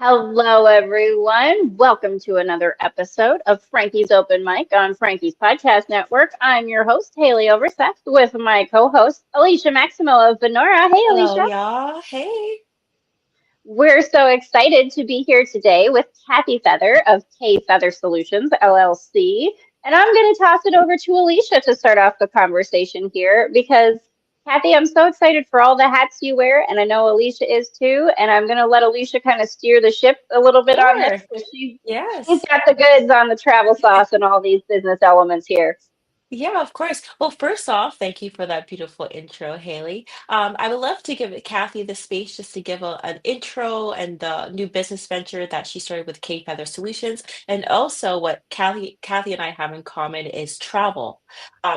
Hello, everyone. Welcome to another episode of Frankie's Open Mic on Frankie's Podcast Network. I'm your host, Haleigh Overseth, with my co-host, Alecia Maximo of Venora. Hey, Hello, Alecia. y'all. Hey. We're so excited to be here today with Kathy Feather of K Feather Solutions, LLC. And I'm going to toss it over to Alecia to start off the conversation here because, Kathy, I'm so excited for all the hats you wear, and I know Alecia is too. And I'm going to let Alecia kind of steer the ship a little bit on this Sure. because she's Yes. got the goods on the travel sauce and all these business elements here. Yeah, of course. Well, first off, thank you for that beautiful intro, Haley. I would love to give Kathy the space just to give an intro and the new business venture that she started with K Feather Solutions, and also what Kathy and I have in common is travel.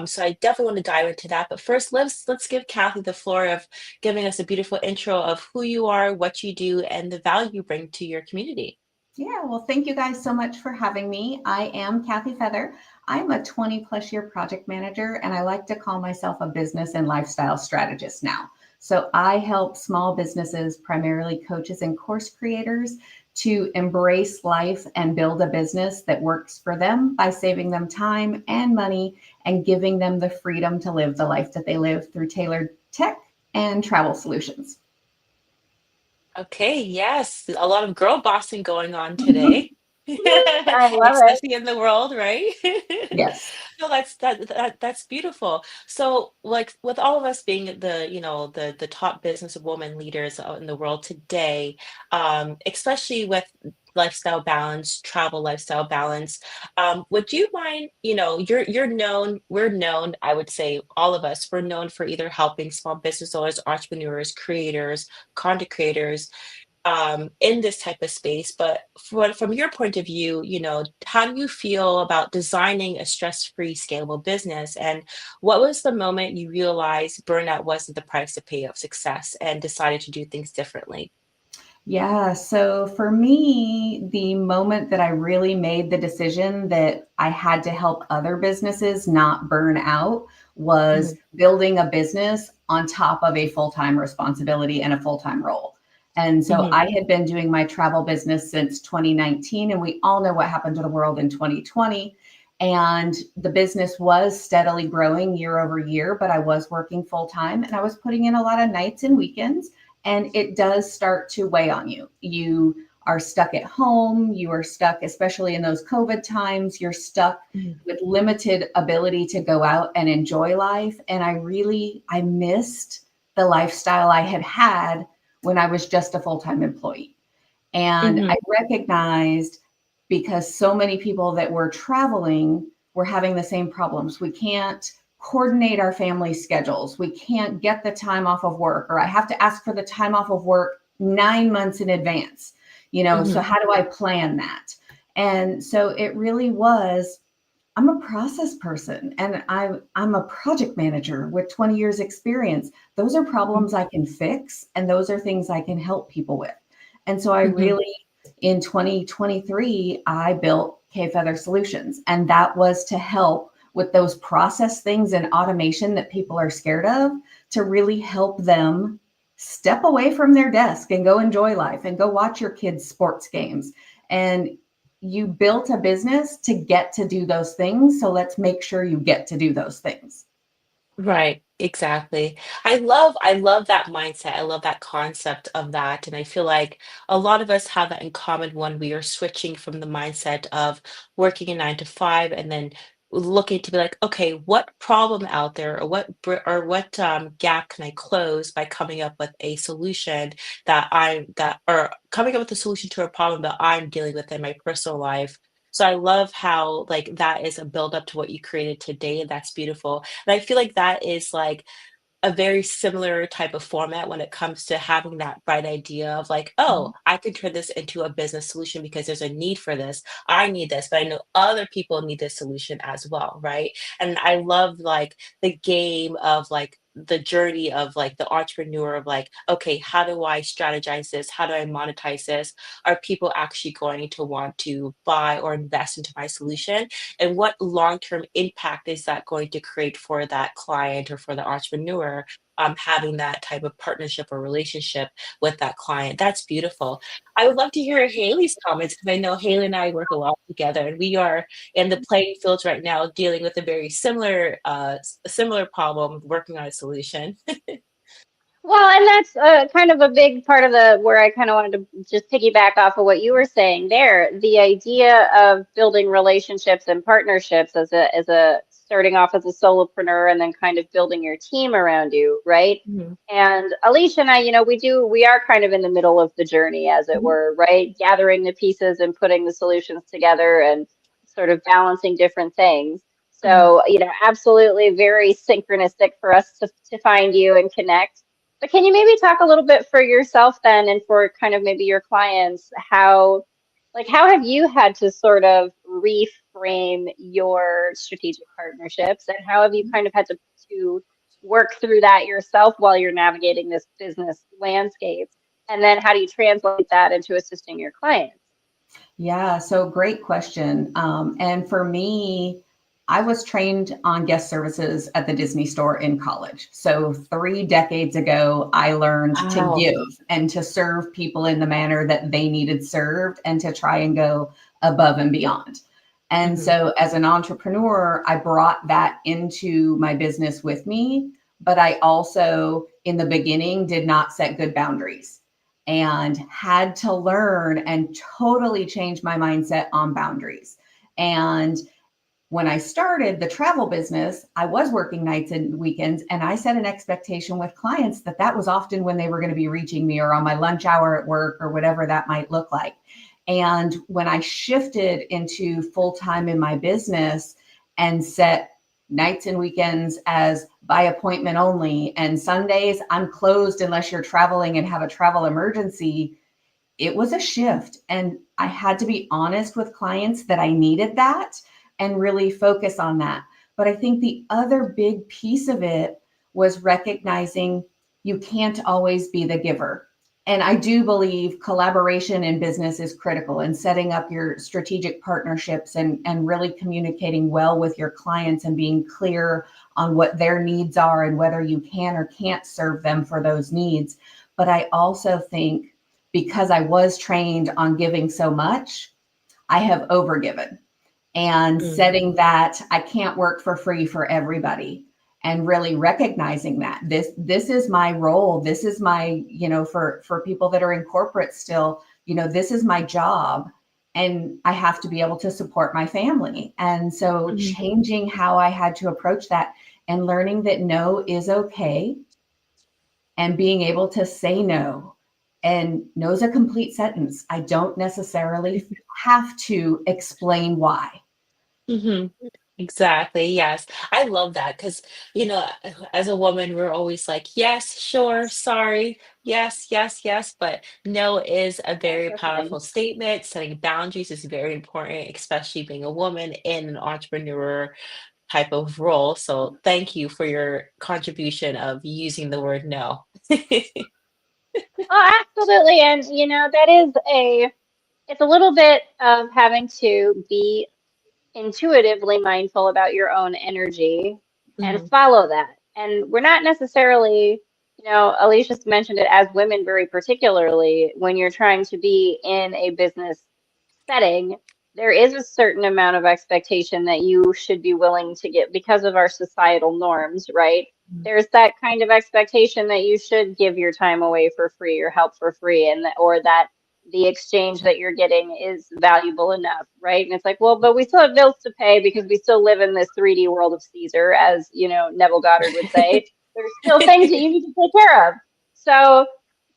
So I definitely want to dive into that. But first, let's give Kathy the floor of giving us a beautiful intro of who you are, what you do, and the value you bring to your community. Yeah, well, thank you guys so much for having me. I am Kathy Feather. I'm a 20 plus year project manager, and I like to call myself a business and lifestyle strategist now. So I help small businesses, primarily coaches and course creators, to embrace life and build a business that works for them by saving them time and money and giving them the freedom to live the life that they live through tailored tech and travel solutions. Okay, yes, a lot of girl bossing going on today. I love it. Especially in the world, right? Yes. No, that's beautiful. So, like with all of us being the top business woman leaders out in the world today, especially with lifestyle balance, travel lifestyle balance, would you mind, you're known, we're known, I would say all of us, we're known for either helping small business owners, entrepreneurs, creators, content creators in this type of space. But from your point of view, how do you feel about designing a stress-free, scalable business? And what was the moment you realized burnout wasn't the price to pay of success and decided to do things differently? Yeah. So for me, the moment that I really made the decision that I had to help other businesses not burn out was Mhm, building a business on top of a full time responsibility and a full time role. And so mhm, I had been doing my travel business since 2019, and we all know what happened to the world in 2020. And the business was steadily growing year over year, but I was working full time and I was putting in a lot of nights and weekends, and it does start to weigh on you. You are stuck at home, you are stuck, especially in those COVID times, you're stuck mhm. with limited ability to go out and enjoy life. And I missed the lifestyle I had had when I was just a full-time employee. And I Mhm. recognized, because so many people that were traveling were having the same problems. We can't coordinate our family schedules. We can't get the time off of work, or I have to ask for the time off of work 9 months in advance. So Mhm. how do I plan that? And so it really was, I'm a process person, and I'm a project manager with 20 years experience. Those are problems I can fix, and those are things I can help people with. And so I Mhm. really, in 2023, I built K Feather Solutions, and that was to help with those process things and automation that people are scared of, to really help them step away from their desk and go enjoy life and go watch your kids' sports games. And you built a business to get to do those things. So let's make sure you get to do those things. Right, exactly. I love that mindset. I love that concept of that. And I feel like a lot of us have that in common when we are switching from the mindset of working a 9 to 5 and then looking to be like, okay, what problem out there or what gap can I close by coming up with a solution or coming up with a solution to a problem that I'm dealing with in my personal life. So I love how like that is a build up to what you created today, and that's beautiful. And I feel like that is like a very similar type of format when it comes to having that bright idea of like, oh, I could turn this into a business solution because there's a need for this. I need this, but I know other people need this solution as well, right? And I love like the game of like the journey of like the entrepreneur of like, okay, how do I strategize this? How do I monetize this? Are people actually going to want to buy or invest into my solution? And what long-term impact is that going to create for that client or for the entrepreneur? having that type of partnership or relationship with that client. That's beautiful. I would love to hear Haleigh's comments because I know Haleigh and I work a lot together, and we are in the playing fields right now dealing with a very similar similar problem, working on a solution. Well, and that's kind of a big part of the where I kind of wanted to just piggyback off of what you were saying there. The idea of building relationships and partnerships as a starting off as a solopreneur and then kind of building your team around you, right? Mhm. And Alicia and I, we are kind of in the middle of the journey, as it Mhm. were, right? Gathering the pieces and putting the solutions together and sort of balancing different things. Mhm. So, absolutely very synchronistic for us to find you and connect. But can you maybe talk a little bit for yourself then and for kind of maybe your clients, how have you had to sort of reframe your strategic partnerships and how have you kind of had to work through that yourself while you're navigating this business landscape? And then how do you translate that into assisting your clients? Yeah, so great question. And for me, I was trained on guest services at the Disney store in college. So 3 decades ago, I learned to Wow. give and to serve people in the manner that they needed served and to try and go above and beyond. And Mhm. so as an entrepreneur, I brought that into my business with me, but I also, in the beginning, did not set good boundaries and had to learn and totally change my mindset on boundaries. And when I started the travel business, I was working nights and weekends, and I set an expectation with clients that that was often when they were going to be reaching me or on my lunch hour at work or whatever that might look like. And when I shifted into full time in my business and set nights and weekends as by appointment only, and Sundays I'm closed unless you're traveling and have a travel emergency, it was a shift. And I had to be honest with clients that I needed that and really focus on that. But I think the other big piece of it was recognizing you can't always be the giver. And I do believe collaboration in business is critical and setting up your strategic partnerships and really communicating well with your clients and being clear on what their needs are and whether you can or can't serve them for those needs. But I also think because I was trained on giving so much, I have overgiven and Mm. setting that I can't work for free for everybody and really recognizing that this is my role. This is my, for people that are in corporate still, this is my job and I have to be able to support my family. And so Mhm. changing how I had to approach that and learning that no is okay and being able to say no. And no is a complete sentence. I don't necessarily have to explain why. Mhm. Exactly. Yes. I love that because, as a woman, we're always like, yes, sure, sorry, yes, yes, yes. But no is a That's very the thing. powerful statement. Setting boundaries is very important, especially being a woman in an entrepreneur type of role. So thank you for your contribution of using the word no. Oh, absolutely. And that is it's a little bit of having to be intuitively mindful about your own energy and Mhm. follow that. And we're not necessarily, Alicia's mentioned it as women very particularly when you're trying to be in a business setting, there is a certain amount of expectation that you should be willing to get because of our societal norms, right? There's that kind of expectation that you should give your time away for free or help for free and or that the exchange that you're getting is valuable enough, right? And it's like, well, but we still have bills to pay because we still live in this 3D world of Caesar, as Neville Goddard would say. There's still things that you need to take care of. So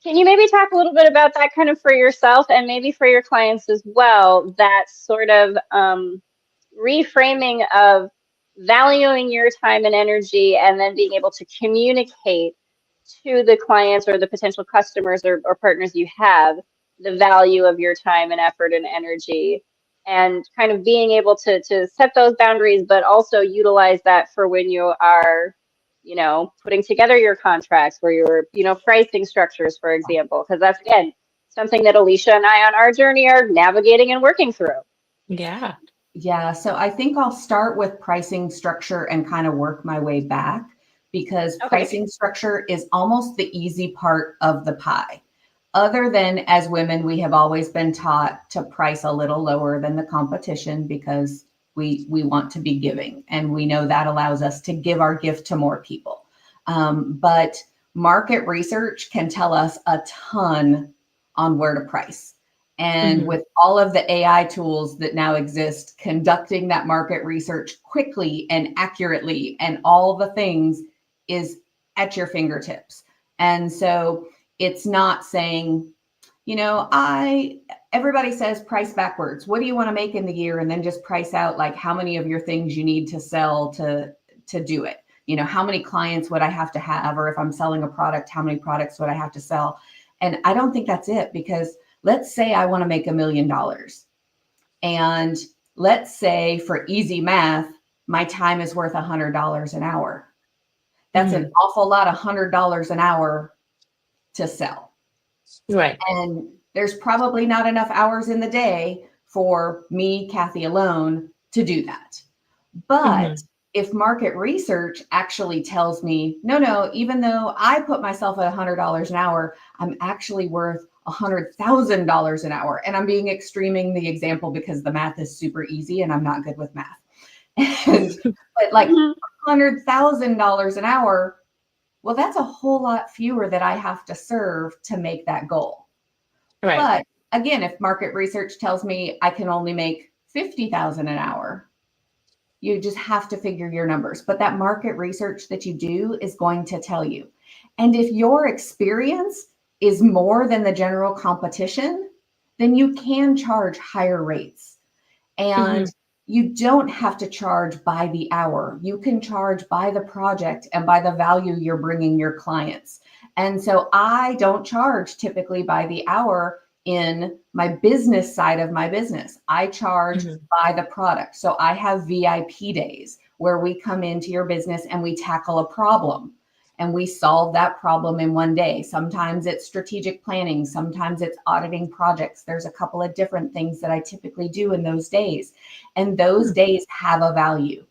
can you maybe talk a little bit about that kind of for yourself and maybe for your clients as well, that sort of reframing of valuing your time and energy and then being able to communicate to the clients or the potential customers or partners you have the value of your time and effort and energy and kind of being able to set those boundaries, but also utilize that for when you are putting together your contracts where you're, pricing structures, for example, because that's, again, something that Alicia and I on our journey are navigating and working through. Yeah. Yeah, so I think I'll start with pricing structure and kind of work my way back because Okay. pricing structure is almost the easy part of the pie. Other than as women, we have always been taught to price a little lower than the competition because we want to be giving. And we know that allows us to give our gift to more people. But market research can tell us a ton on where to price. And with all of the AI tools that now exist, conducting that market research quickly and accurately and all the things is at your fingertips. And so it's not saying, you know, everybody says price backwards. What do you want to make in the year? And then just price out like how many of your things you need to sell to do it. You know, how many clients would I have to have? Or if I'm selling a product, how many products would I have to sell? And I don't think that's it, because let's say I want to make $1 million. And let's say for easy math, my time is worth $100 an hour. That's an awful lot of $100 an hour to sell. Right. And there's probably not enough hours in the day for me, Kathy, alone to do that. But if market research actually tells me, no, even though I put myself at $100 an hour, I'm actually worth $100,000 an hour. And I'm being extreming the example because the math is super easy and I'm not good with math. But like $100,000 an hour, well, that's a whole lot fewer that I have to serve to make that goal. Right. But again, if market research tells me I can only make $50,000 an hour, you just have to figure your numbers. But that market research that you do is going to tell you. And if your experience is more than the general competition, then you can charge higher rates. And you don't have to charge by the hour. You can charge by the project and by the value you're bringing your clients. And so I don't charge typically by the hour in my business side of my business. I charge by the product. So I have VIP days where we come into your business and we tackle a problem and we solve that problem in one day. Sometimes it's strategic planning. Sometimes it's auditing projects. There's a couple of different things that I typically do in those days. And those days have a value.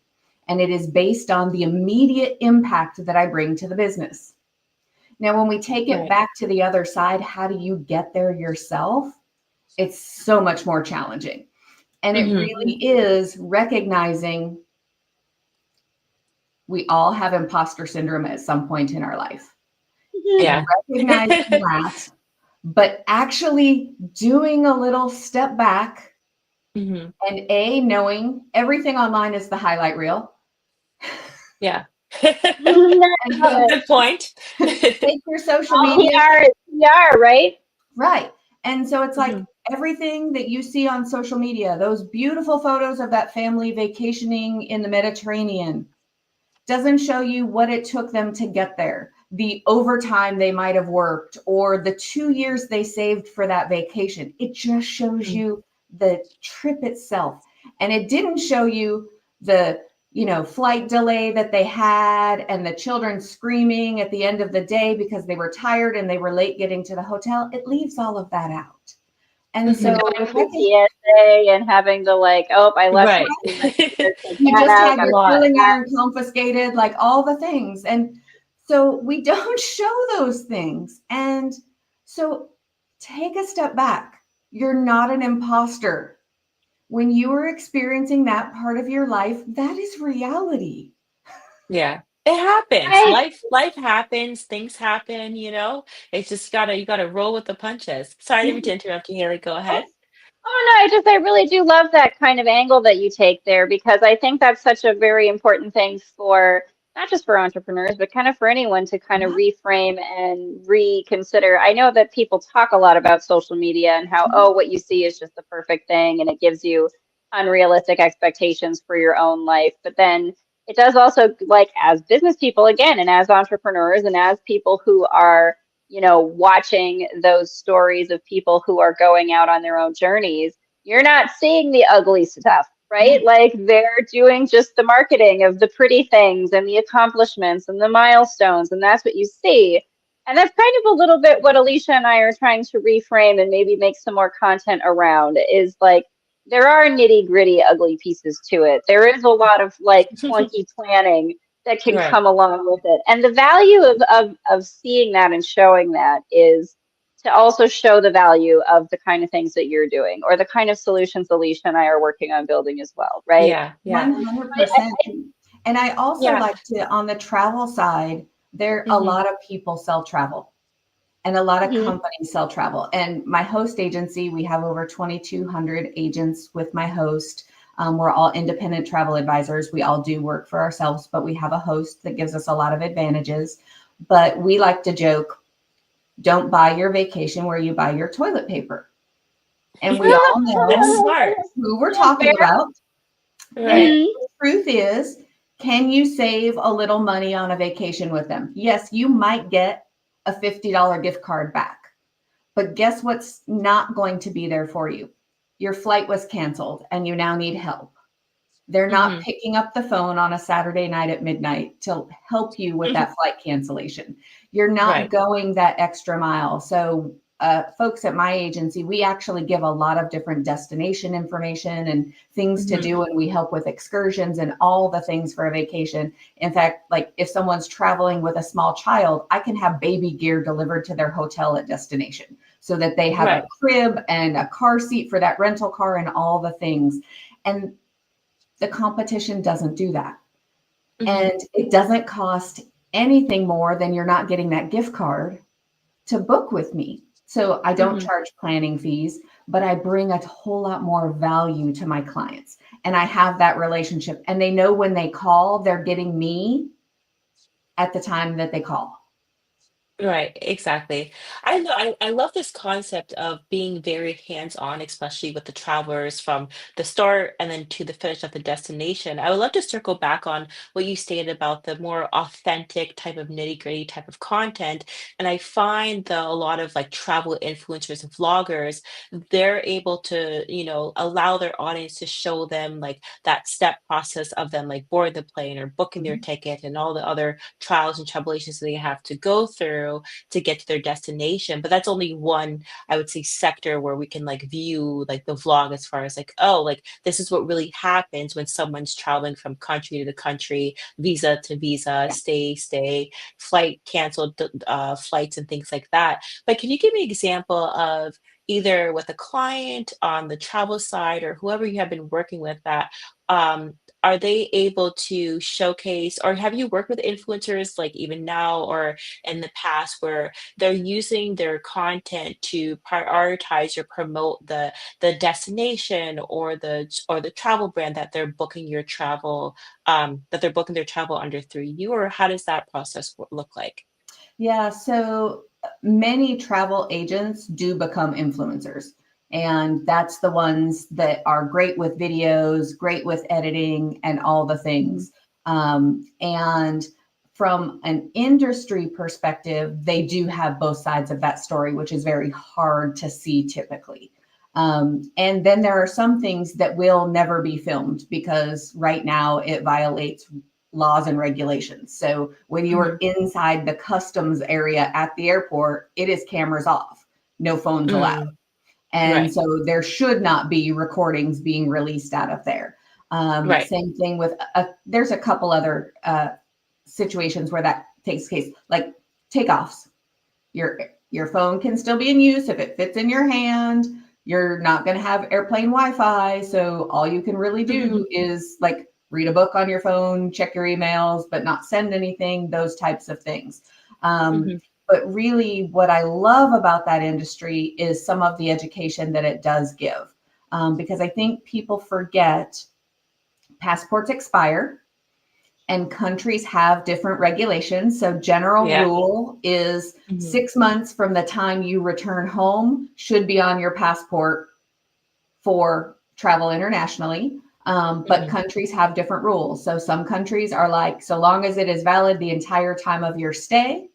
And it is based on the immediate impact that I bring to the business. Now, when we take it back to the other side, how do you get there yourself? It's so much more challenging. And it really is recognizing we all have imposter syndrome at some point in our life. Yeah. Recognizing that, but actually doing a little step back and knowing everything online is the highlight reel. Yeah. And Good point. Take your social all media. PR, right? Right. And so it's like everything that you see on social media, those beautiful photos of that family vacationing in the Mediterranean, doesn't show you what it took them to get there, the overtime they might have worked, or the 2 years they saved for that vacation. It just shows you the trip itself. And it didn't show you the, flight delay that they had and the children screaming at the end of the day because they were tired and they were late getting to the hotel. It leaves all of that out. And so going through TSA and having to I left. You just had your cooling iron confiscated, like all the things. And so we don't show those things. And so take a step back. You're not an imposter. When you are experiencing that part of your life, that is reality. Yeah. It happens. Right. Life happens. Things happen, It's just you gotta roll with the punches. Sorry, I didn't mean to interrupt you, Haleigh. Go ahead. Oh no, I really do love that kind of angle that you take there, because I think that's such a very important thing for not just for entrepreneurs, but kind of for anyone to kind of reframe and reconsider. I know that people talk a lot about social media and how, what you see is just the perfect thing and it gives you unrealistic expectations for your own life. But then it does also, as business people again, and as entrepreneurs and as people who are watching those stories of people who are going out on their own journeys, you're not seeing the ugly stuff, right? Like they're doing just the marketing of the pretty things and the accomplishments and the milestones, and that's what you see. And that's kind of a little bit what Alecia and I are trying to reframe and maybe make some more content around, is there are nitty gritty ugly pieces to it. There is a lot of clunky planning that can Right. come along with it. And the value of seeing that and showing that is to also show the value of the kind of things that you're doing or the kind of solutions Alecia and I are working on building as well, right? Yeah. Yeah. 100%. And I also Yeah. like to, on the travel side, there a Mhm. lot of people sell travel and a lot of Mhm. companies sell travel. And my host agency, we have over 2,200 agents with my host. We're all independent travel advisors. We all do work for ourselves, but we have a host that gives us a lot of advantages. But we like to joke, don't buy your vacation where you buy your toilet paper. And we all That's know smart. who we're talking about. And Right. Mhm. the truth is, can you save a little money on a vacation with them? Yes, you might get a $50 gift card back. But guess what's not going to be there for you? Your flight was canceled and you now need help. They're not Mhm. picking up the phone on a Saturday night at midnight to help you with Mhm. that flight cancellation. You're not Right. going that extra mile. So, folks at my agency, we actually give a lot of different destination information and things to Mhm. do, and we help with excursions and all the things for a vacation. In fact, like if someone's traveling with a small child, I can have baby gear delivered to their hotel at destination so that they have a Right. crib and a car seat for that rental car and all the things. And the competition doesn't do that. Mhm. And it doesn't cost anything more than you're not getting that gift card to book with me. So I don't Mhm. charge planning fees, but I bring a whole lot more value to my clients. And I have that relationship. And they know when they call, they're getting me at the time that they call. Right, exactly. I know I love this concept of being very hands-on, especially with the travelers from the start and then to the finish of the destination. I would love to circle back on what you stated about the more authentic type of nitty-gritty type of content. And I find that a lot of like travel influencers and vloggers, they're able to, allow their audience to show them like that step process of them like boarding the plane or booking their Mhm. ticket and all the other trials and tribulations they have to go through to get to their destination. But that's only one, I would say, sector where we can like view like the vlog as far as like, oh, like this is what really happens when someone's traveling from country to country, visa to visa, Yeah. stay, flight canceled, flights and things like that. But can you give me an example of either with a client on the travel side or whoever you have been working with that um, are they able to showcase or have you worked with influencers like even now or in the past where they're using their content to prioritize or promote the destination or the travel brand that they're booking your travel that they're booking their travel under through you or how does that process look like? Yeah, so many travel agents do become influencers. And that's the ones that are great with videos, great with editing, and all the Mhm. things. And from an industry perspective, they do have both sides of that story, which is very hard to see typically. And then there are some things that will never be filmed because right now it violates laws and regulations. So when you are Mhm. inside the customs area at the airport, it is cameras off, no phones allowed. Mm, And right, so there should not be recordings being released out of there. right. Same thing with, there's a couple other situations where that takes place, like takeoffs. Your phone can still be in use if it fits in your hand. You're not going to have airplane Wi-Fi, so all you can really do Mhm. is like read a book on your phone, check your emails, but not send anything. Those types of things. Um, Mhm. but really, what I love about that industry is some of the education that it does give, because I think people forget passports expire and countries have different regulations. So general Yeah. rule is Mhm. 6 months from the time you return home should be on your passport for travel internationally. But Mhm. countries have different rules. So some countries are like, so long as it is valid the entire time of your stay,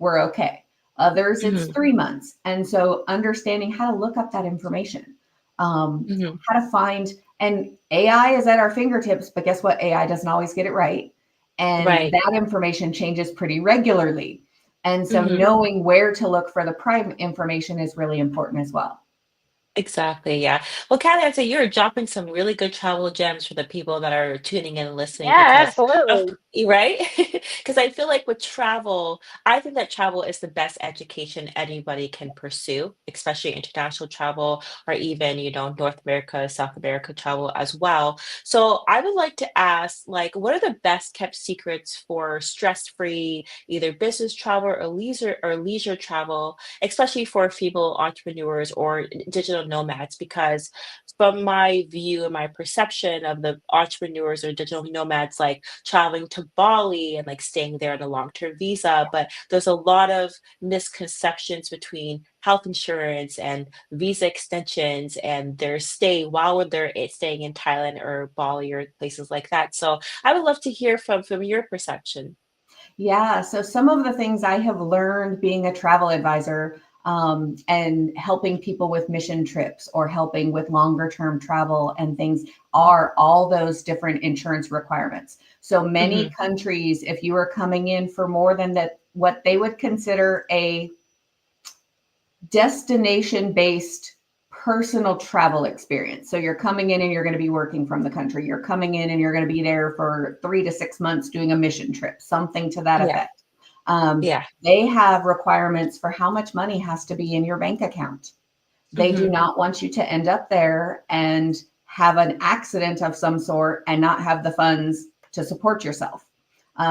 we're okay. Others, it's Mhm. 3 months. And so understanding how to look up that information, Mhm. how to find, and AI is at our fingertips, but guess what? AI doesn't always get it right. And Right. that information changes pretty regularly. And so Mhm. knowing where to look for the prime information is really important as well. Exactly. Yeah. Well, Kathy, I'd say you're dropping some really good travel gems for the people that are tuning in and listening Yeah, because of, absolutely. right? Because I feel like with travel, I think that travel is the best education anybody can pursue, especially international travel or even, North America, South America travel as well. So I would like to ask, like, what are the best kept secrets for stress-free, either business travel or leisure travel, especially for female entrepreneurs or digital nomads? Because from my view and my perception of the entrepreneurs or digital nomads, like traveling to Bali and like staying there on a long-term visa, but there's a lot of misconceptions between health insurance and visa extensions and their stay while they're staying in Thailand or Bali or places like that. So I would love to hear from your perception. Yeah, so some of the things I have learned being a travel advisor, and helping people with mission trips or helping with longer term travel and things are all those different insurance requirements. So many Hmm. countries, if you are coming in for more than that, what they would consider a destination based personal travel experience. So you're coming in and you're going to be working from the country. You're coming in and you're going to be there for 3 to 6 months doing a mission trip, something to that Yeah. effect. Um, Yeah. they have requirements for how much money has to be in your bank account. They do Hmm. not want you to end up there and have an accident of some sort and not have the funds to support yourself.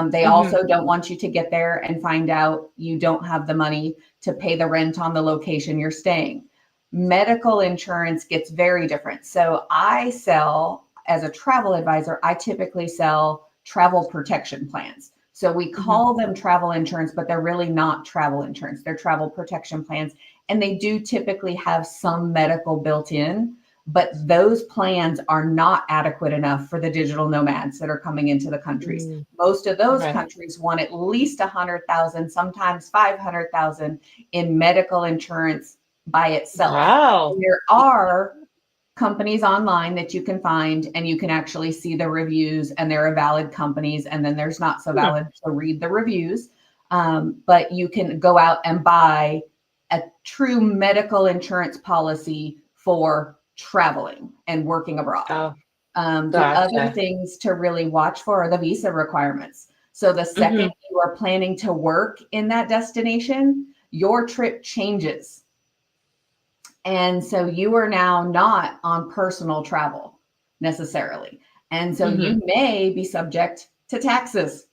They Hmm. also don't want you to get there and find out you don't have the money to pay the rent on the location you're staying. Medical insurance gets very different. So I sell, as a travel advisor, I typically sell travel protection plans. So we Hmm. call them travel insurance, but they're really not travel insurance. They're travel protection plans. And they do typically have some medical built in, but those plans are not adequate enough for the digital nomads that are coming into the countries. Mm. Most of those Right. countries want at least 100,000, sometimes 500,000 in medical insurance by itself. Wow. And there are companies online that you can find and you can actually see the reviews, and there are valid companies and then there's not so Hmm. valid, so read the reviews. But you can go out and buy a true medical insurance policy for traveling and working abroad. Oh, The other gotcha. things to really watch for are the visa requirements. So the second Hmm. you are planning to work in that destination, your trip changes. And so you are now not on personal travel necessarily. And so Hmm. you may be subject to taxes.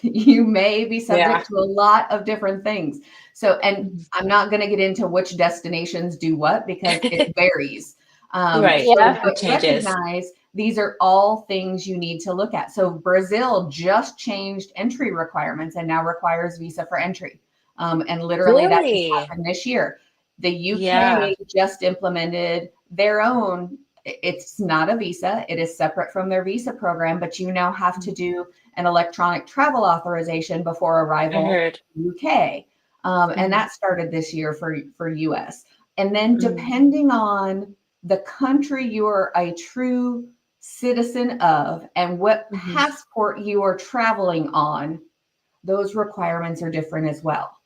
You may be Yeah. subject to a lot of different things. So, and Mhm. I'm not going to get into which destinations do what because it varies. Right. Yeah. But It changes. recognize these are all things you need to look at. So Brazil just changed entry requirements and now requires visa for entry. And literally that just Really? happened this year. The Yeah. UK just implemented their own. It's not a visa. It is separate from their visa program, but you now have to Mm. do an electronic travel authorization before I arrival heard. in the UK. And Mm. that started this year for US. And then Mm. depending on the country you're a true citizen of and what Mhm. passport you are traveling on, those requirements are different as well.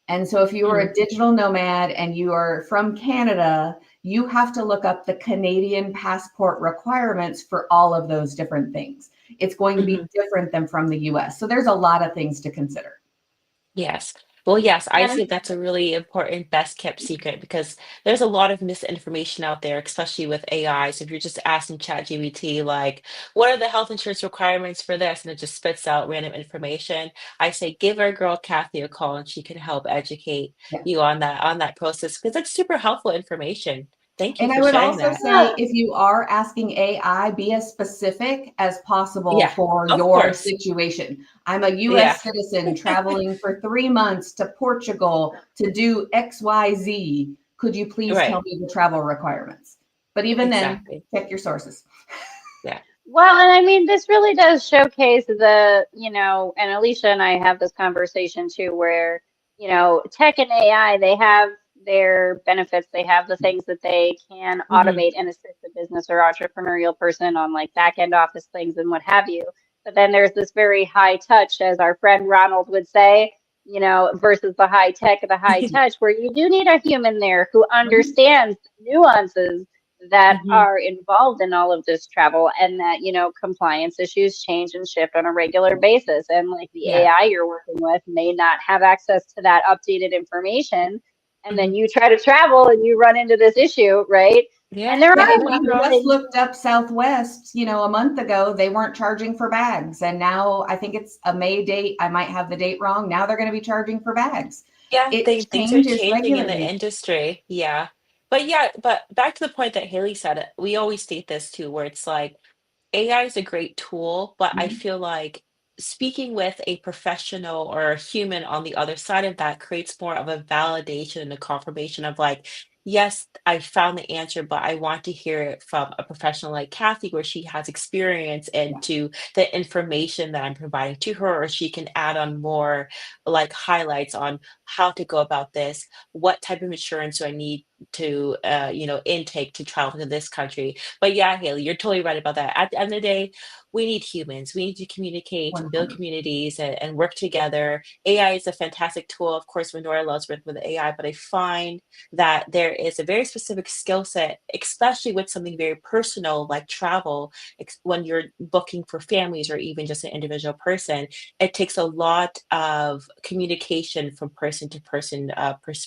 And so if you are Mm. a digital nomad and you are from Canada, you have to look up the Canadian passport requirements for all of those different things. It's going to be Mhm. different than from the US. So there's a lot of things to consider. Yes. Well, yes, I And think that's a really important best kept secret because there's a lot of misinformation out there, especially with AI. So if you're just asking ChatGPT, like, what are the health insurance requirements for this? And it just spits out random information. I say, give our girl Kathy a call and she can help educate Yeah. you on that process because it's super helpful information. Thank you And I for would sharing also that. say yeah, if you are asking AI, be as specific as possible Yeah, for of your course. situation. I'm a Yeah, US citizen traveling for 3 months to Portugal to do XYZ. Could you please right. tell me the travel requirements? But even then, Exactly. check your sources. Yeah. well, and I mean, this really does showcase and Alicia and I have this conversation too, where, tech and AI, they have their benefits, they have the things that they can Hmm. automate and assist a business or entrepreneurial person on like back end office things and what have you. But then there's this very high touch, as our friend Ronald would say, versus the high tech, the high touch, where you do need a human there who understands the nuances that Mhm. are involved in all of this travel, and that, compliance issues change and shift on a regular basis. And like the Yeah. AI you're working with may not have access to that updated information. And then Mhm. you try to travel and you run into this issue, right? And Yeah, there Yeah, are and a lot we of just things. looked up Southwest, a month ago, they weren't charging for bags. And now I think it's a May date. I might have the date wrong. Now they're going to be charging for bags. yeah, It things are changes changing in the regularly. industry. Yeah. But back to the point that Haley said, we always state this too, where it's like AI is a great tool, but I Mhm. feel like speaking with a professional or a human on the other side of that creates more of a validation and a confirmation of like, yes, I found the answer, but I want to hear it from a professional like Kathy, where she has experience Yeah. into the information that I'm providing to her, or she can add on more like highlights on how to go about this, what type of insurance do I need to, intake to travel to this country. But yeah, Haley, you're totally right about that. At the end of the day, we need humans. We need to communicate, build 100. communities, and work together. AI is a fantastic tool. Of course, Renora loves working with AI, but I find that there is a very specific skill set, especially with something very personal like travel, when you're booking for families or even just an individual person. It takes a lot of communication from person to person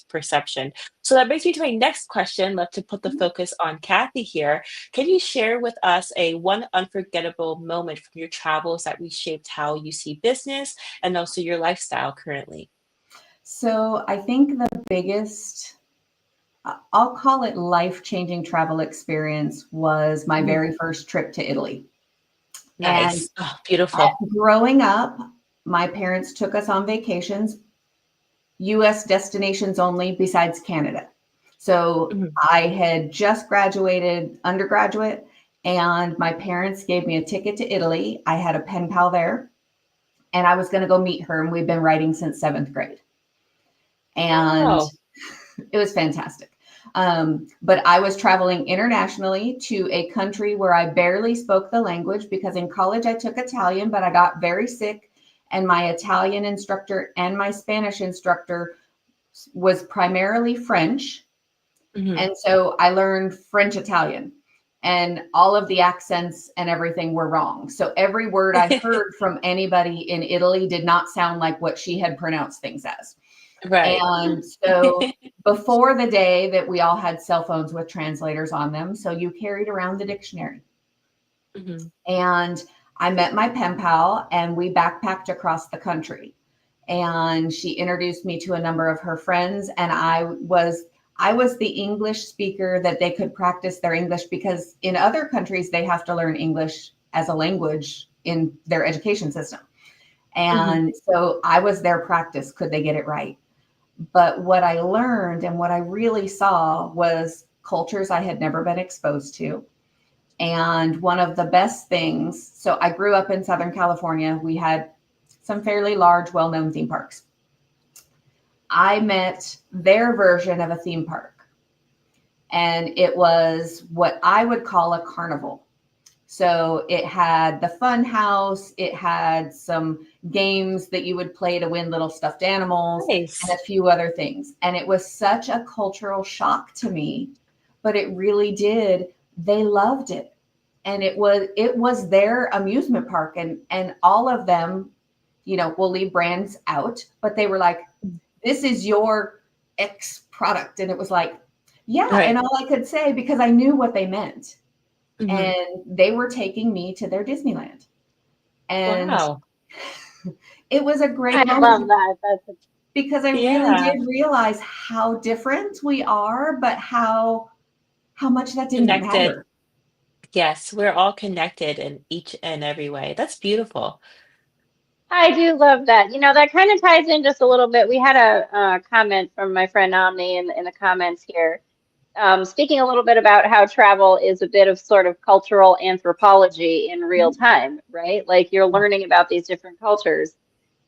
perception. So that brings me to my next question. Let's to put the focus on Kathy here. Can you share with us a one unforgettable moment from your travels that reshaped how you see business and also your lifestyle currently? So I think the biggest, I'll call it life-changing travel experience was my Mhm. very first trip to Italy. And Nice. Oh, beautiful. growing up, my parents took us on vacations, US destinations only besides Canada. So Mhm. I had just graduated undergraduate, and my parents gave me a ticket to Italy. I had a pen pal there, and I was going to go meet her, and we've been writing since seventh grade. And Wow. it was fantastic. But I was traveling internationally to a country where I barely spoke the language because in college I took Italian, but I got very sick. And my Italian instructor and my Spanish instructor was primarily French. Mhm. And so I learned French Italian, and all of the accents and everything were wrong. So every word I heard from anybody in Italy did not sound like what she had pronounced things as. Right. And so before the day that we all had cell phones with translators on them, so you carried around the dictionary. Mhm. And I met my pen pal and we backpacked across the country. And she introduced me to a number of her friends, and I was the English speaker that they could practice their English, because in other countries they have to learn English as a language in their education system. Mhm. And so I was their practice. Could they get it right? But what I learned and what I really saw was cultures I had never been exposed to. And one of the best things, so I grew up in Southern California. We had some fairly large, well known theme parks. I met their version of a theme park, and it was what I would call a carnival. So it had the fun house, it had some games that you would play to win little stuffed animals, and Nice. a few other things. And it was such a cultural shock to me, but it really did. They loved it. And it was their amusement park, and all of them, will leave brands out, but they were like, this is your X product. And it was like, yeah. And Right. all I could say, because I knew what they meant, Mhm. and they were taking me to their Disneyland. And Wow. it was a great I love moment that. That's because I really Yeah. did realize how different we are, but how much that didn't Connected. matter. Yes, we're all connected in each and every way. That's beautiful. I do love that. That kind of ties in just a little bit. We had a comment from my friend Omni in the comments here, speaking a little bit about how travel is a bit of sort of cultural anthropology in real time, right? Like you're learning about these different cultures.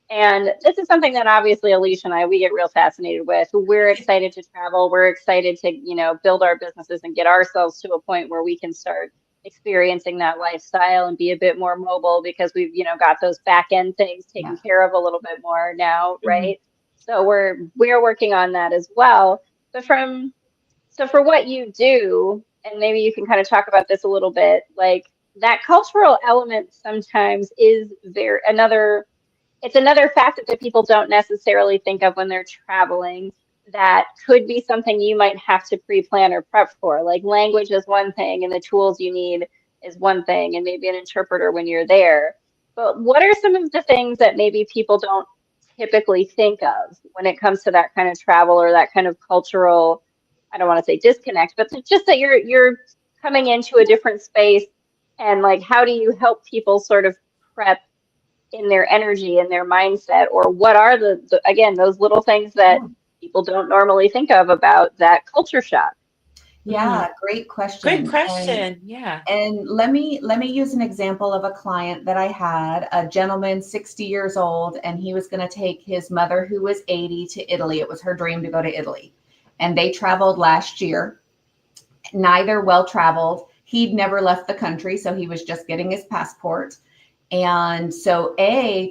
And this is something that obviously Alicia and I, we get real fascinated with. We're excited to travel. We're excited to, build our businesses and get ourselves to a point where we can start experiencing that lifestyle and be a bit more mobile because we've, got those back end things taken Yeah. care of a little bit more now, Mhm. right? So we're working on that as well. But so for what you do, and maybe you can kind of talk about this a little bit, like that cultural element sometimes is it's another facet that people don't necessarily think of when they're traveling. That could be something you might have to pre-plan or prep for. Like language is one thing, and the tools you need is one thing, and maybe an interpreter when you're there. But what are some of the things that maybe people don't typically think of when it comes to that kind of travel or that kind of cultural, I don't want to say disconnect, but just that you're coming into a different space, and like how do you help people sort of prep in their energy and their mindset, or what are again those little things that people don't normally think of about that culture shock? Yeah, great Great question. question. Yeah. And let me use an example of a client that I had, a gentleman 60 years old, and he was going to take his mother who was 80 to Italy. It was her dream to go to Italy. And they traveled last year, neither well traveled. He'd never left the country, so he was just getting his passport. And so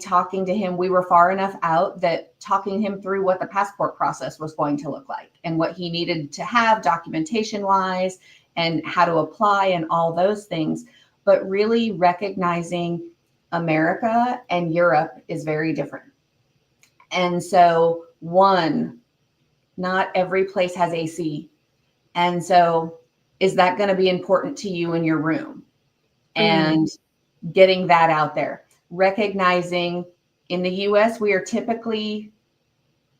talking to him, we were far enough out that talking him through what the passport process was going to look like and what he needed to have documentation wise and how to apply and all those things. But really recognizing America and Europe is very different. And so not every place has AC. And so is that going to be important to you in your room? And getting that out there, recognizing in the US, we are typically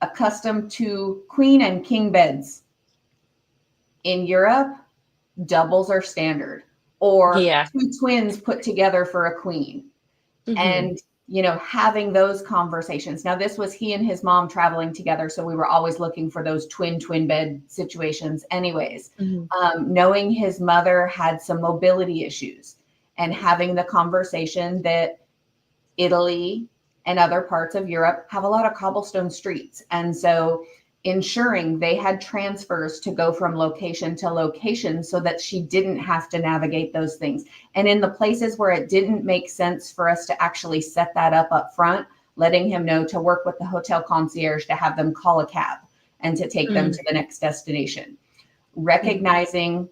accustomed to queen and king beds. In Europe, doubles are standard, or two twins put together for a queen. And, having those conversations. Now, this was he and his mom traveling together. So we were always looking for those twin bed situations anyways. Knowing his mother had some mobility issues, and having the conversation that Italy and other parts of Europe have a lot of cobblestone streets. And so ensuring they had transfers to go from location to location so that she didn't have to navigate those things. And in the places where it didn't make sense for us to actually set that up front, letting him know to work with the hotel concierge to have them call a cab and to take them to the next destination. Recognizing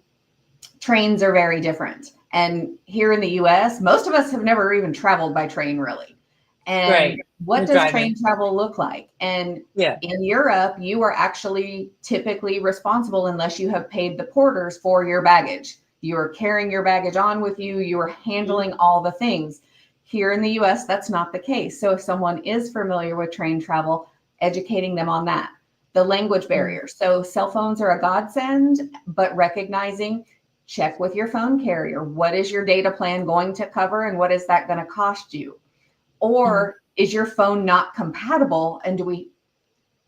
trains are very different. And here in the US, most of us have never even traveled by train, really. And what does train travel look like? And in Europe, you are actually typically responsible unless you have paid the porters for your baggage. You are carrying your baggage on with you. You are handling all the things. Here in the US, that's not the case. So if someone is familiar with train travel, educating them on that. The language barrier. So cell phones are a godsend, but recognizing, check with your phone carrier. What is your data plan going to cover, and what is that going to cost you? Or is your phone not compatible? And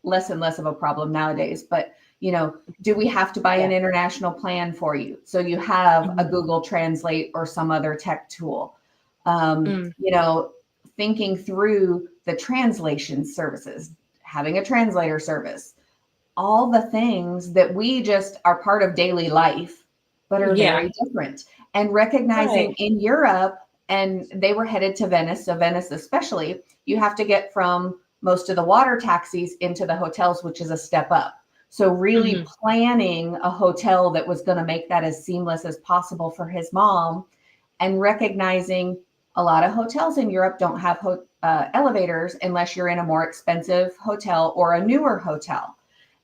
less and less of a problem nowadays, but do we have to buy an international plan for you? So you have a Google Translate or some other tech tool. Thinking through the translation services, having a translator service, all the things that we just are part of daily life, but are very different. And recognizing in Europe, and they were headed to Venice. So Venice, especially, you have to get from most of the water taxis into the hotels, which is a step up. So really planning a hotel that was going to make that as seamless as possible for his mom, and recognizing a lot of hotels in Europe don't have elevators unless you're in a more expensive hotel or a newer hotel.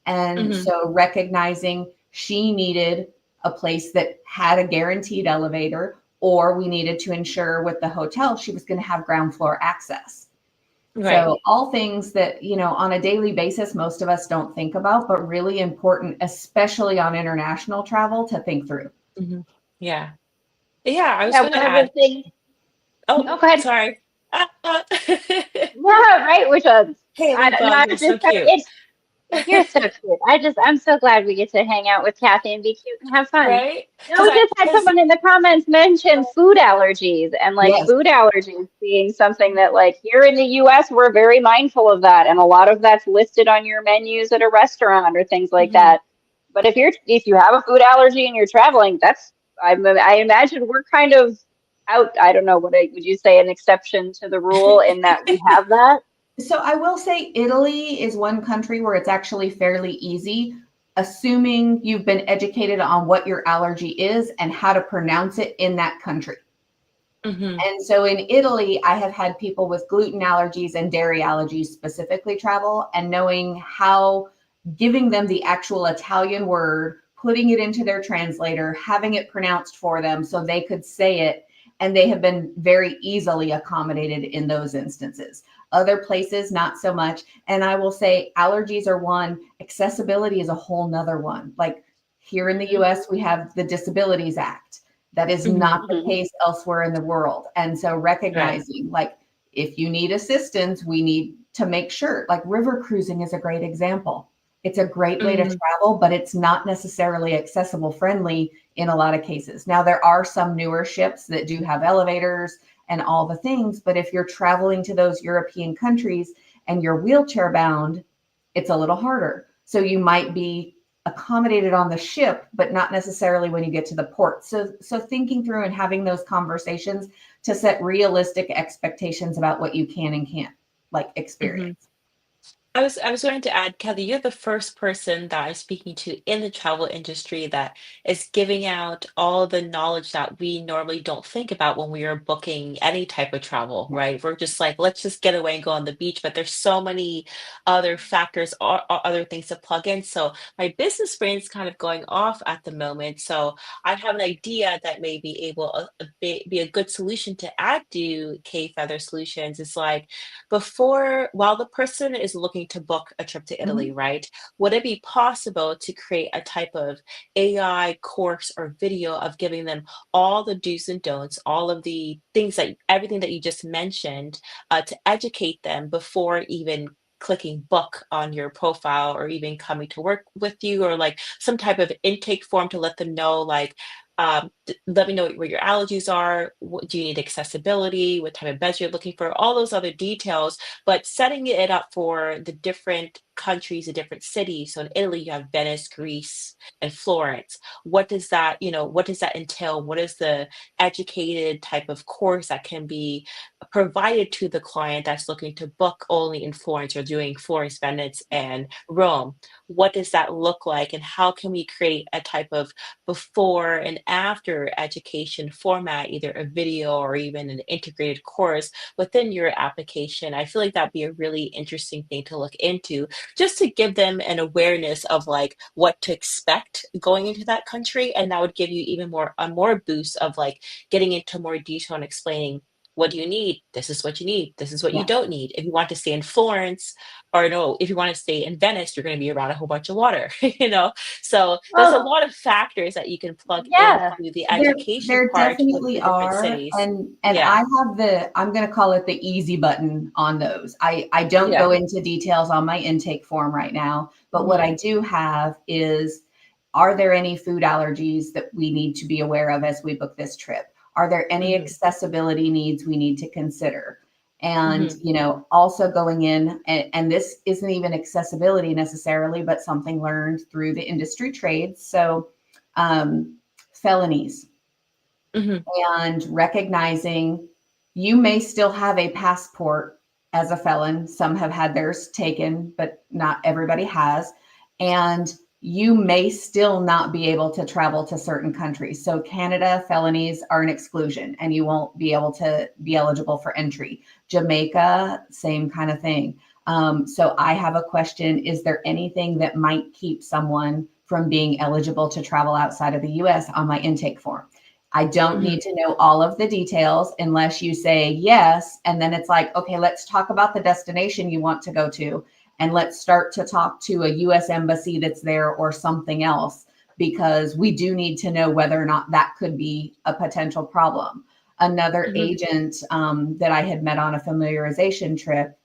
And so recognizing she needed a place that had a guaranteed elevator, or we needed to ensure with the hotel she was going to have ground floor access. So all things that, on a daily basis, most of us don't think about, but really important, especially on international travel, to think through. Yeah. I was going to add. Go ahead. Sorry. Yeah, right. Which one? Haleigh, dog, you're so cute. You're so cute. I'm so glad we get to hang out with Kathy and be cute and have fun. Right? No, we just had someone in the comments mention food allergies, and food allergies being something that here in the US, we're very mindful of that. And a lot of that's listed on your menus at a restaurant or things like that. But if you have a food allergy and you're traveling, I imagine we're kind of out. I don't know, would you say an exception to the rule in that we have that? So I will say Italy is one country where it's actually fairly easy, assuming you've been educated on what your allergy is and how to pronounce it in that country. Mm-hmm. And so in Italy, I have had people with gluten allergies and dairy allergies specifically travel, and knowing how, giving them the actual Italian word, putting it into their translator, having it pronounced for them so they could say it, and they have been very easily accommodated in those instances. Other places, not so much. And I will say allergies are one, accessibility is a whole nother one. Like here in the US, we have the Disabilities Act. That is Mm-hmm. not the case elsewhere in the world. And so recognizing, like, if you need assistance, we need to make sure, like river cruising is a great example. It's a great way to travel, but it's not necessarily accessible friendly in a lot of cases. Now, there are some newer ships that do have elevators and all the things, but if you're traveling to those European countries and you're wheelchair bound, it's a little harder. So you might be accommodated on the ship, but not necessarily when you get to the port. So thinking through and having those conversations to set realistic expectations about what you can and can't like experience. I was going to add, Kelly, you're the first person that I'm speaking to in the travel industry that is giving out all the knowledge that we normally don't think about when we are booking any type of travel, right? We're just like, let's just get away and go on the beach, but there's so many other factors or other things to plug in. So my business brain's kind of going off at the moment. So I have an idea that may be able be a good solution to add to K Feather Solutions. Is like while the person is looking to book a trip to Italy, Mhm. right? Would it be possible to create a type of AI course or video of giving them all the do's and don'ts, all of the things that everything that you just mentioned, to educate them before even clicking book on your profile or even coming to work with you, or like some type of intake form to let them know, like, let me know what your allergies are. Do you need accessibility? What type of beds you're looking for? All those other details, but setting it up for the different countries, the different cities. So in Italy, you have Venice, Greece, and Florence. What does that entail? What is the educated type of course that can be provided to the client that's looking to book only in Florence or doing Florence, Venice, and Rome? What does that look like? And how can we create a type of before and after education format, either a video or even an integrated course within your application? I feel like that'd be a really interesting thing to look into, just to give them an awareness of like what to expect going into that country. And that would give you even more boost of like getting into more detail and explaining, what do you need? This is what you need. This is what you Yeah. don't need. If you want to stay in Florence, or no, if you want to stay in Venice, you're going to be around a whole bunch of water, So there's a Well, lot of factors that you can plug yeah. into the There, education there part of definitely the different are, cities. and I Yeah. have I'm going to call it the easy button on those. I don't Yeah. go into details on my intake form right now, but what Hmm. I do have is, are there any food allergies that we need to be aware of as we book this trip? Are there any Hmm. accessibility needs we need to consider? And, Hmm. also going in, and this isn't even accessibility necessarily, but something learned through the industry trades. So, felonies, Hmm. and recognizing you may still have a passport as a felon. Some have had theirs taken, but not everybody has. And you may still not be able to travel to certain countries. So, Canada, felonies are an exclusion and you won't be able to be eligible for entry. Jamaica, same kind of thing. So, I have a question. Is there anything that might keep someone from being eligible to travel outside of the US on my intake form? I don't Hmm. need to know all of the details unless you say yes. And then it's like, okay, let's talk about the destination you want to go to. And let's start to talk to a US embassy that's there or something else, because we do need to know whether or not that could be a potential problem. Another Hmm. agent that I had met on a familiarization trip,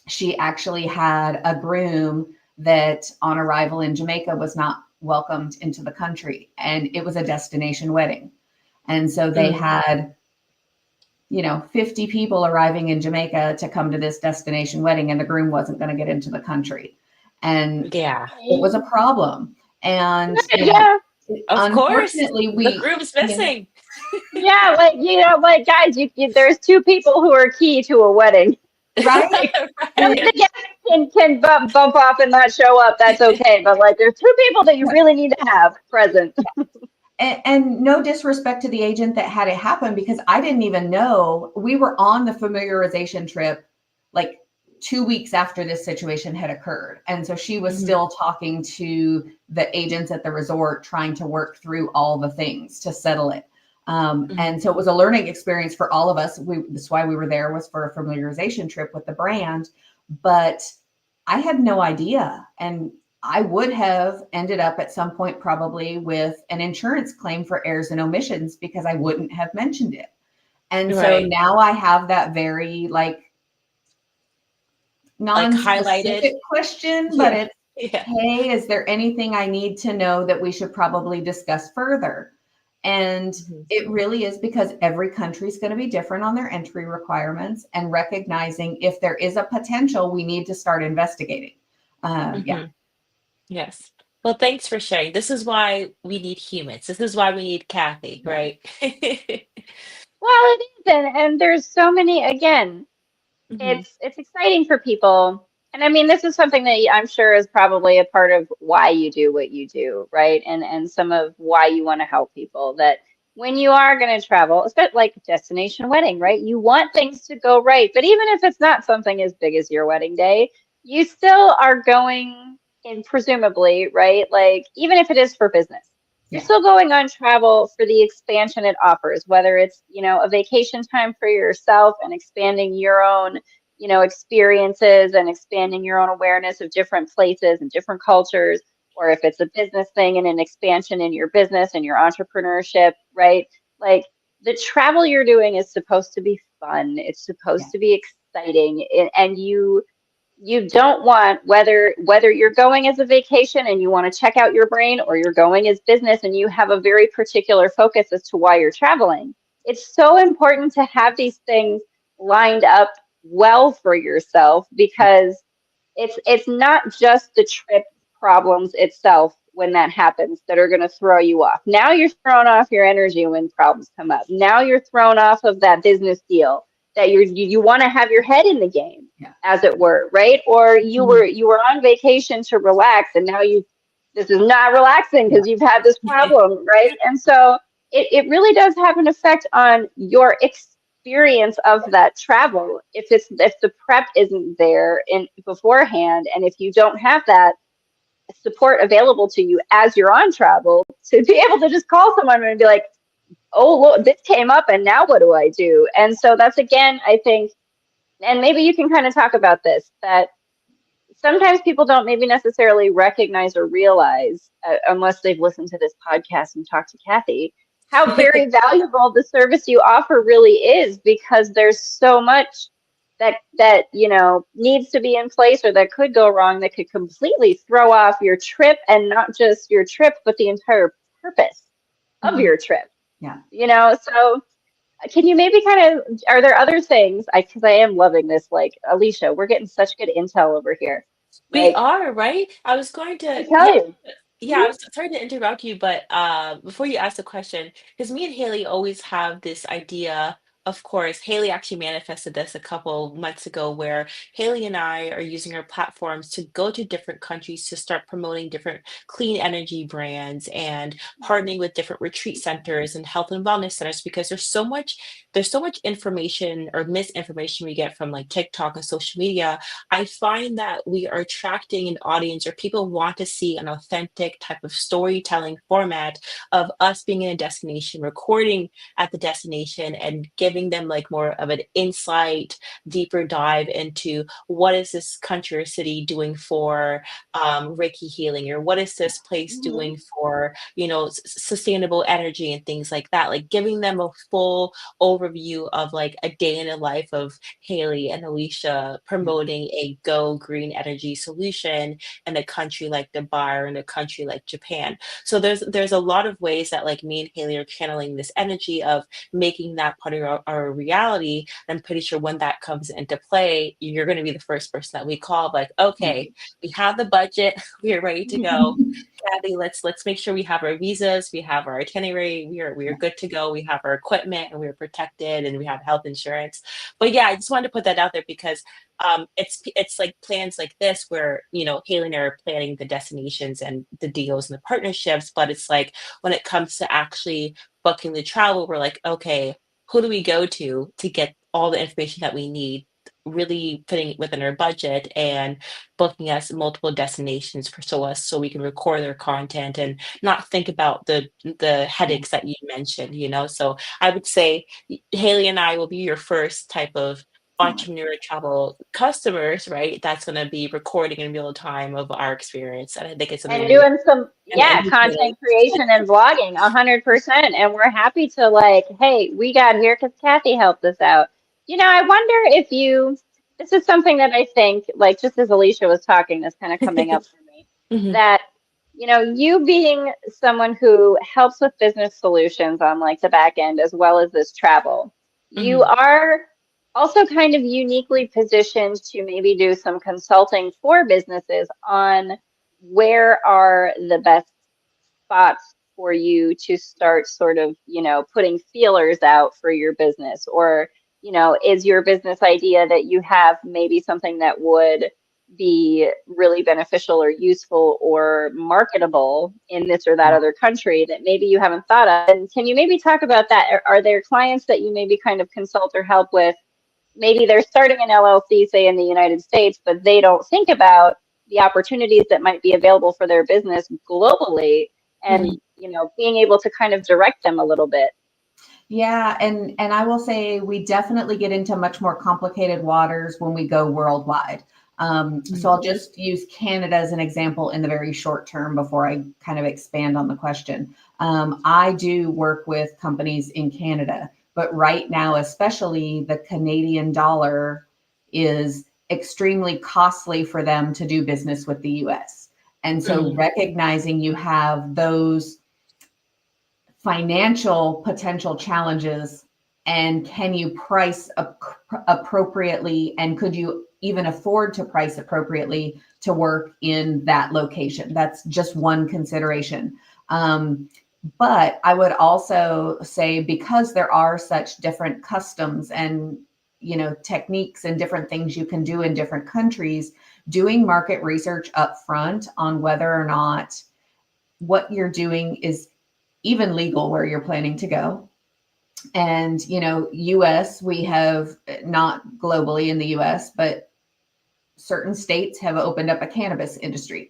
she actually had a groom that on arrival in Jamaica was not welcomed into the country. And it was a destination wedding. And so they Hmm. had, 50 people arriving in Jamaica to come to this destination wedding, and the groom wasn't going to get into the country. And Yeah. it was a problem. And, Yeah. Of course. unfortunately, The groom's missing. Yeah, like, like guys, there's two people who are key to a wedding. Right? And if the guest can bump off and not show up, that's okay. But like, there's two people that you really need to have present. And no disrespect to the agent that had it happen, because I didn't even know. We were on the familiarization trip like 2 weeks after this situation had occurred. And so she was still talking to the agents at the resort, trying to work through all the things to settle it. And so it was a learning experience for all of us. That's why we were there, was for a familiarization trip with the brand. But I had no idea. And I would have ended up at some point probably with an insurance claim for errors and omissions, because I wouldn't have mentioned it. And so now I have that very non-specific highlighted question, but it's, hey, is there anything I need to know that we should probably discuss further? And it really is, because every country is going to be different on their entry requirements, and recognizing if there is a potential, we need to start investigating. Yes. Well, thanks for sharing. This is why we need humans. This is why we need Kathy, right? Well, it is, and there's so many. Again, it's exciting for people. And I mean, this is something that I'm sure is probably a part of why you do what you do, right? And some of why you want to help people, that when you are going to travel, especially like destination wedding, right? You want things to go right. But even if it's not something as big as your wedding day, you still are going in, presumably, right? Like, even if it is for business, you're still going on travel for the expansion it offers, whether it's, a vacation time for yourself and expanding your own, experiences and expanding your own awareness of different places and different cultures, or if it's a business thing and an expansion in your business and your entrepreneurship, right? Like, the travel you're doing is supposed to be fun. It's supposed to be exciting. And you don't want, whether you're going as a vacation and you want to check out your brain, or you're going as business and you have a very particular focus as to why you're traveling. It's so important to have these things lined up well for yourself, because it's not just the trip problems itself when that happens that are going to throw you off. Now you're thrown off your energy when problems come up. Now you're thrown off of that business deal that you want to have your head in the game, as it were, right? Or you were on vacation to relax, and now this is not relaxing because you've had this problem, right? And so it really does have an effect on your experience of that travel. If the prep isn't there in beforehand, and if you don't have that support available to you as you're on travel, to be able to just call someone and be like, oh, look, this came up and now what do I do? And so that's, again, I think, and maybe you can kind of talk about this, that sometimes people don't maybe necessarily recognize or realize, unless they've listened to this podcast and talked to Kathy, how very valuable the service you offer really is, because there's so much that needs to be in place, or that could go wrong, that could completely throw off your trip, and not just your trip, but the entire purpose of your trip. So can you maybe kind of, are there other things, because I am loving this, like, Alecia, we're getting such good intel over here. We Like, are, right? I was going I to, tell you. I was sorry to interrupt you, but before you ask the question, because me and Haley always have this idea. Of course, Haley actually manifested this a couple months ago, where Haley and I are using our platforms to go to different countries to start promoting different clean energy brands, and partnering with different retreat centers and health and wellness centers, because there's so much information or misinformation we get from like TikTok and social media. I find that we are attracting an audience, or people want to see an authentic type of storytelling format of us being in a destination, recording at the destination, and giving them like more of an insight, deeper dive into what is this country or city doing for Reiki healing, or what is this place doing for, sustainable energy and things like that. Like, giving them a full overview of like a day in the life of Haley and Alecia promoting a go green energy solution in a country like Dubai, or in a country like Japan. So there's a lot of ways that like me and Haley are channeling this energy of making that part are a reality, I'm pretty sure when that comes into play, you're going to be the first person that we call, like, okay, we have the budget, we are ready to go. Kathy, let's make sure we have our visas, we have our itinerary, we are good to go, we have our equipment, and we're protected, and we have health insurance. But yeah, I just wanted to put that out there because it's like plans like this where, Haleigh and I are planning the destinations and the deals and the partnerships, but it's like when it comes to actually booking the travel, we're like, okay, who do we go to get all the information that we need, really putting it within our budget and booking us multiple destinations so we can record their content and not think about the headaches that you mentioned. So I would say Haleigh and I will be your first type of entrepreneur travel customers, right? That's going to be recording in real time of our experience. And I think it's something And really doing some, and yeah, educating. content creation and vlogging, 100%. And we're happy to like, hey, we got here because Kathy helped us out. I wonder if this is something that I think, like, just as Alecia was talking, that's kind of coming up for me, Mhm, that, you being someone who helps with business solutions on like the back end as well as this travel, you mhm, are also kind of uniquely positioned to maybe do some consulting for businesses on where are the best spots for you to start sort of, putting feelers out for your business? Or, is your business idea that you have maybe something that would be really beneficial or useful or marketable in this or that other country that maybe you haven't thought of? And can you maybe talk about that? Are there clients that you maybe kind of consult or help with? Maybe they're starting an LLC, say in the United States, but they don't think about the opportunities that might be available for their business globally, mhm, and being able to kind of direct them a little bit. Yeah, and I will say we definitely get into much more complicated waters when we go worldwide. So mhm, I'll just use Canada as an example in the very short term before I kind of expand on the question. I do work with companies in Canada, but right now, especially the Canadian dollar is extremely costly for them to do business with the US. And so mhm, recognizing you have those financial potential challenges, and can you price appropriately, and could you even afford to price appropriately to work in that location? That's just one consideration. But I would also say, because there are such different customs and techniques and different things you can do in different countries, doing market research up front on whether or not what you're doing is even legal where you're planning to go. And, US, we have, not globally in the US, but certain states have opened up a cannabis industry.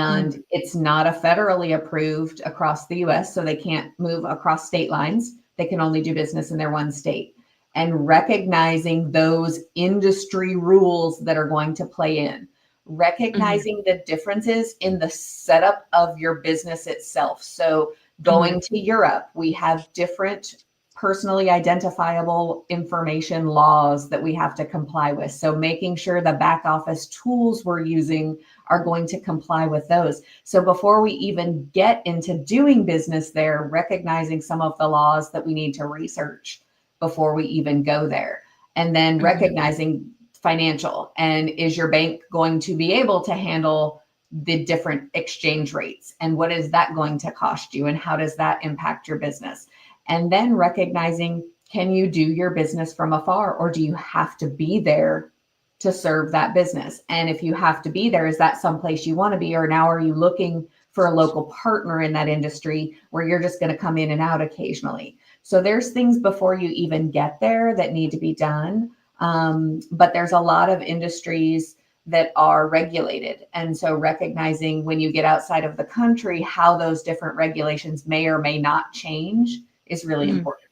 mhm, And it's not a federally approved across the US, so they can't move across state lines. They can only do business in their one state. And recognizing those industry rules that are going to play in, mhm, recognizing the differences in the setup of your business itself. So mhm, going to Europe, we have different personally identifiable information laws that we have to comply with. So making sure the back office tools we're using are going to comply with those. So before we even get into doing business there, recognizing some of the laws that we need to research before we even go there. And then mhm, recognizing financial, and is your bank going to be able to handle the different exchange rates, and what is that going to cost you, and how does that impact your business? And then recognizing, can you do your business from afar, or do you have to be there to serve that business? And if you have to be there, is that someplace you want to be? Or now are you looking for a local partner in that industry where you're just going to come in and out occasionally? So there's things before you even get there that need to be done. But there's a lot of industries that are regulated. And so recognizing when you get outside of the country, how those different regulations may or may not change is really mhm. important.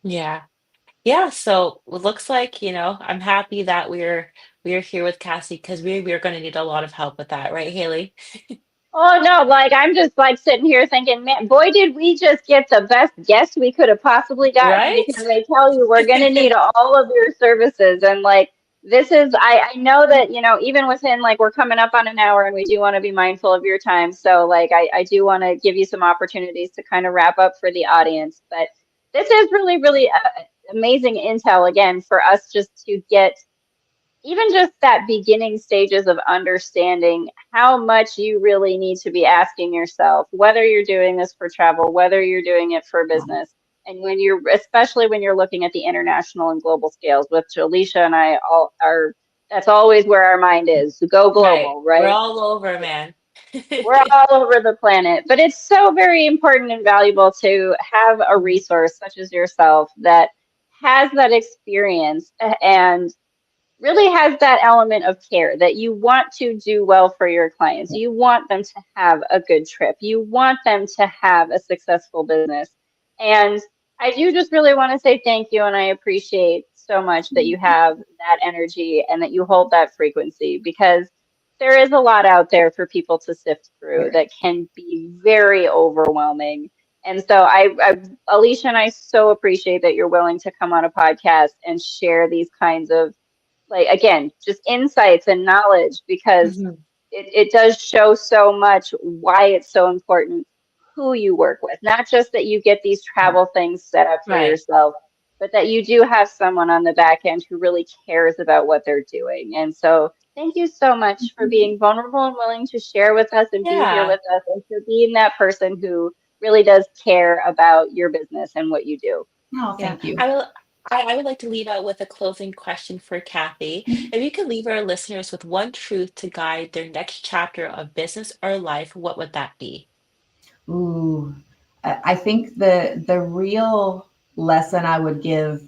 Yeah. Yeah, so it looks like, I'm happy that we're here with Cassie because we're going to need a lot of help with that, right, Haleigh? Oh no, like I'm just like sitting here thinking, man, boy, did we just get the best guest we could have possibly gotten, Right? because they tell you we're gonna need all of your services. And like this is, I know that, even within, like, we're coming up on an hour and we do want to be mindful of your time. So like I do want to give you some opportunities to kind of wrap up for the audience. But this is really, really amazing intel again for us just to get even just that beginning stages of understanding how much you really need to be asking yourself, whether you're doing this for travel, whether you're doing it for business. And when you're, especially when you're looking at the international and global scales, which Alecia and I all are, that's always where our mind is, go Right. global, We're right? all over, man. We're all over the planet, but it's so very important and valuable to have a resource such as yourself that has that experience and really has that element of care that you want to do well for your clients. You want them to have a good trip. You want them to have a successful business. And I do just really want to say thank you. And I appreciate so much that you have that energy and that you hold that frequency, because there is a lot out there for people to sift through that can be very overwhelming. And so Alecia and I so appreciate that you're willing to come on a podcast and share these kinds of, like, again, just insights and knowledge, because Mhm. it does show so much why it's so important who you work with. Not just that you get these travel things set up for Right. yourself, but that you do have someone on the back end who really cares about what they're doing. And so thank you so much for being vulnerable and willing to share with us and be here Yeah. with us, and for being that person who really does care about your business and what you do. Oh, Yeah. thank you. I would like to leave out with a closing question for Kathy. If you could leave our listeners with one truth to guide their next chapter of business or life, what would that be? Ooh, I think the real lesson I would give,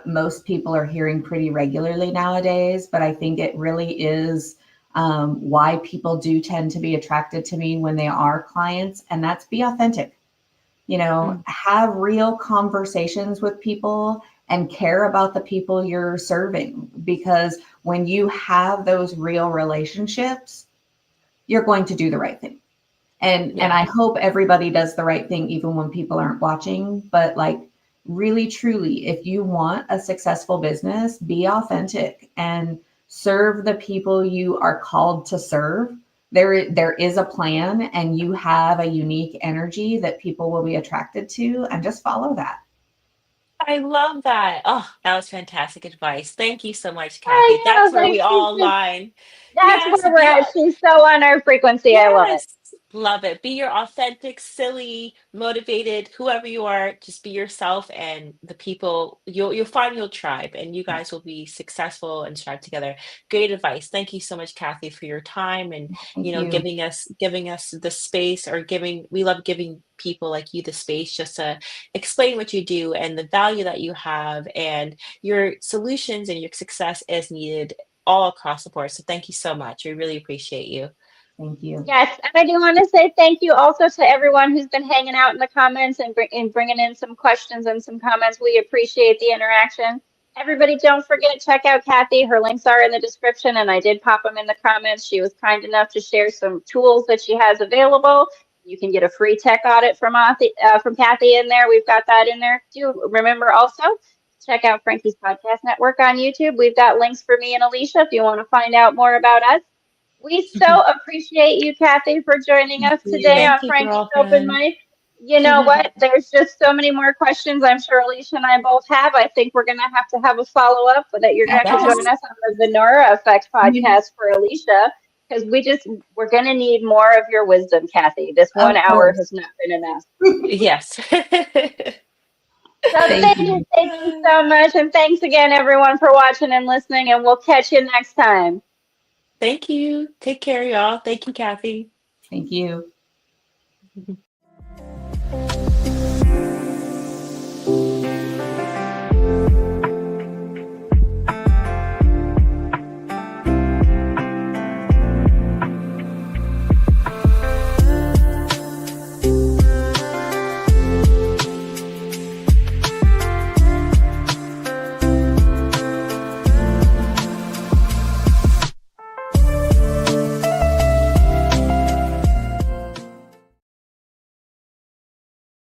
most people are hearing pretty regularly nowadays, but I think it really is why people do tend to be attracted to me when they are clients, and that's be authentic. You know, Mm. have real conversations with people and care about the people you're serving, because when you have those real relationships, you're going to do the right thing. And Yeah. I hope everybody does the right thing even when people aren't watching, but like, really truly, if you want a successful business, be authentic and serve the people you are called to serve. There is a plan, and you have a unique energy that people will be attracted to, and just follow that. I love that. Oh, that was fantastic advice. Thank you so much, Kathy. I That's know, where like we she's all just, align. that's Yes, where we're at. She's so on our frequency. I love it. yes, love it. Be your authentic, silly, motivated, whoever you are, just be yourself, and the people you'll find your tribe, and you guys will be successful and strive together. Great advice. Thank you so much, Kathy, for your time and Thank you. giving us the space, or giving we love giving people like you the space just to explain what you do and the value that you have, and your solutions and your success is needed all across the board. So thank you so much. We really appreciate you. Thank you. Yes, and I do want to say thank you also to everyone who's been hanging out in the comments and, bringing in some questions and some comments. We appreciate the interaction. Everybody, don't forget to check out Kathy. Her links are in the description, and I did pop them in the comments. She was kind enough to share some tools that she has available. You can get a free tech audit from Kathy in there. We've got that in there. Do remember also check out Frankie's Podcast Network on YouTube. We've got links for me and Alecia if you want to find out more about us. We so appreciate you, Kathy, for joining Thank us today you. on Thank you, Frankie's Open girlfriend. Mic. You know what? There's just so many more questions I'm sure Alecia and I both have. I think we're going to have a follow-up that you're going to have to join Yes. us on the Venora Effect podcast for Alecia, because we're going to need more of your wisdom, Kathy. This Of 1 hour course. has not been enough. Yes. So Thank you. thank you so much. And thanks again, everyone, for watching and listening. And we'll catch you next time. Thank you. Take care, y'all. Thank you, Kathy. Thank you.